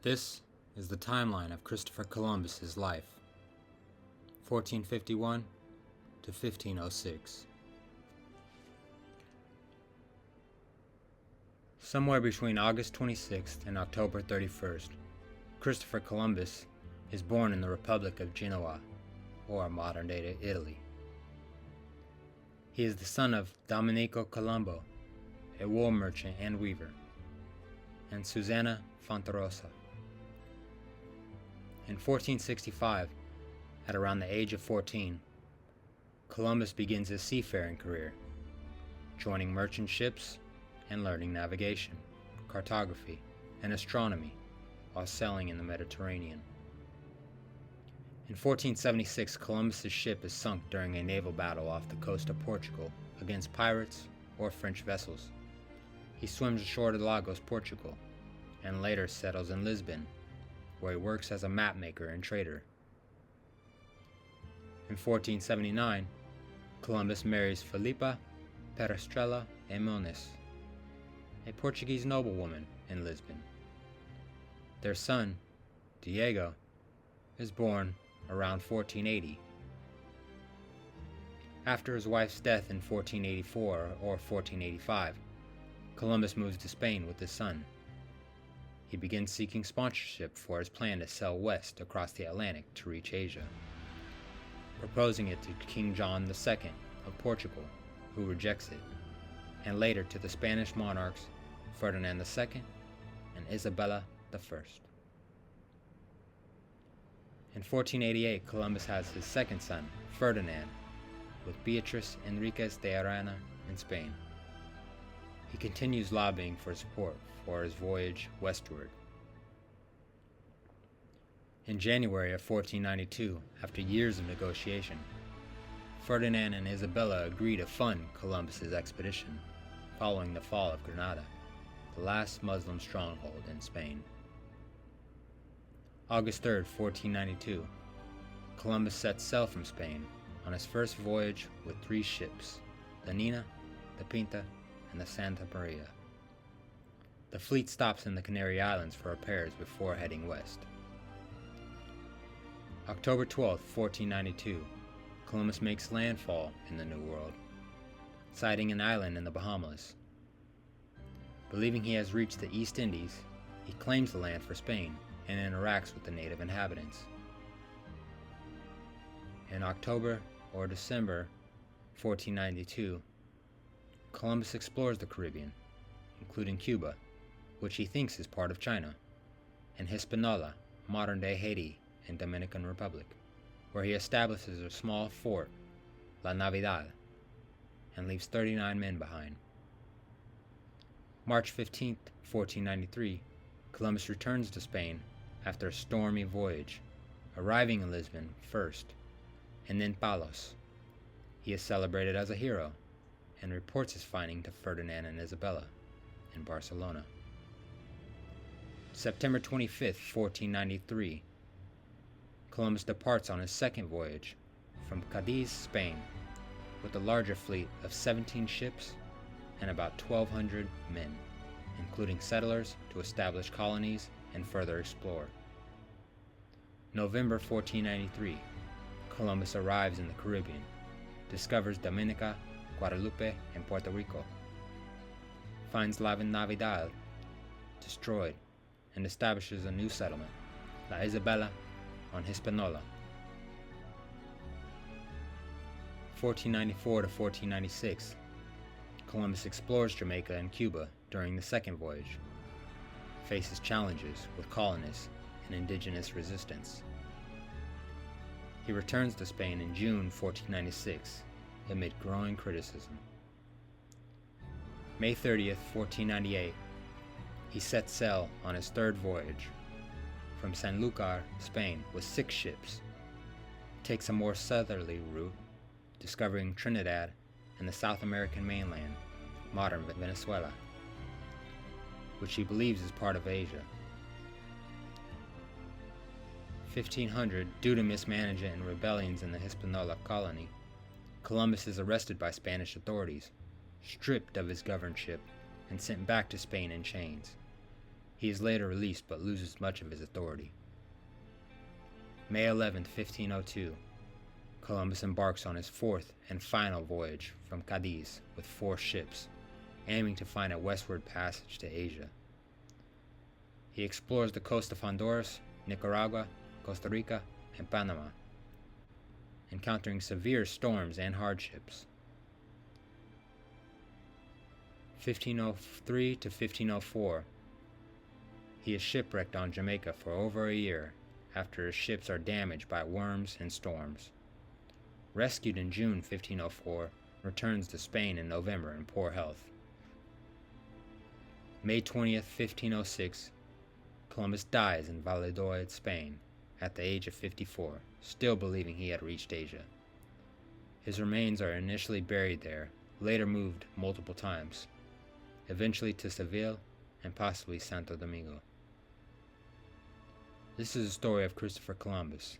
This is the timeline of Christopher Columbus's life, 1451 to 1506. Somewhere between August 26th and October 31st, Christopher Columbus is born in the Republic of Genoa, or modern-day Italy. He is the son of Domenico Colombo, a wool merchant and weaver, and Susanna Fonterosa. In 1465, at around the age of 14, Columbus begins his seafaring career, joining merchant ships and learning navigation, cartography, and astronomy while sailing in the Mediterranean. In 1476, Columbus's ship is sunk during a naval battle off the coast of Portugal against pirates or French vessels. He swims ashore to Lagos, Portugal, and later settles in Lisbon, where he works as a mapmaker and trader. In 1479, Columbus marries Filipa Perestrella e Moniz, a Portuguese noblewoman in Lisbon. Their son, Diego, is born around 1480. After his wife's death in 1484 or 1485, Columbus moves to Spain with his son. He begins seeking sponsorship for his plan to sail west across the Atlantic to reach Asia, proposing it to King John II of Portugal, who rejects it, and later to the Spanish monarchs Ferdinand II and Isabella I. In 1488, Columbus has his second son, Ferdinand, with Beatriz Enriquez de Arana in Spain. He continues lobbying for support for his voyage westward. In January of 1492, after years of negotiation, Ferdinand and Isabella agree to fund Columbus's expedition following the fall of Granada, the last Muslim stronghold in Spain. August 3, 1492, Columbus sets sail from Spain on his first voyage with 3 ships, the Nina, the Pinta, and the Santa Maria. The fleet stops in the Canary Islands for repairs before heading west. October 12, 1492, Columbus makes landfall in the New World, sighting an island in the Bahamas. Believing he has reached the East Indies, he claims the land for Spain and interacts with the native inhabitants. In October or December 1492, Columbus explores the Caribbean, including Cuba, which he thinks is part of China, and Hispaniola, modern-day Haiti and Dominican Republic, where he establishes a small fort, La Navidad, and leaves 39 men behind. March 15, 1493, Columbus returns to Spain after a stormy voyage, arriving in Lisbon first, and then Palos. He is celebrated as a hero, and reports his finding to Ferdinand and Isabella in Barcelona. September 25, 1493, Columbus departs on his second voyage from Cadiz, Spain, with a larger fleet of 17 ships and about 1,200 men, including settlers to establish colonies and further explore. November 1493, Columbus arrives in the Caribbean, discovers Dominica, Guadalupe, and Puerto Rico, finds La Navidad destroyed, and establishes a new settlement, La Isabela, on Hispaniola. 1494 to 1496, Columbus explores Jamaica and Cuba during the second voyage, faces challenges with colonists and indigenous resistance. He returns to Spain in June 1496 amid growing criticism. May 30th, 1498, he sets sail on his third voyage from Sanlúcar, Spain, with 6 ships, takes a more southerly route, discovering Trinidad and the South American mainland, modern Venezuela, which he believes is part of Asia. 1500, due to mismanagement and rebellions in the Hispaniola colony, Columbus is arrested by Spanish authorities, stripped of his governorship, and sent back to Spain in chains. He is later released but loses much of his authority. May 11, 1502, Columbus embarks on his fourth and final voyage from Cadiz with 4 ships, aiming to find a westward passage to Asia. He explores the coast of Honduras, Nicaragua, Costa Rica, and Panama, encountering severe storms and hardships. 1503 to 1504, he is shipwrecked on Jamaica for over a year after his ships are damaged by worms and storms. Rescued in June 1504, returns to Spain in November in poor health. May 20th, 1506, Columbus dies in Valladolid, Spain, at the age of 54, still believing he had reached Asia. His remains are initially buried there, later moved multiple times, eventually to Seville and possibly Santo Domingo. This is the story of Christopher Columbus.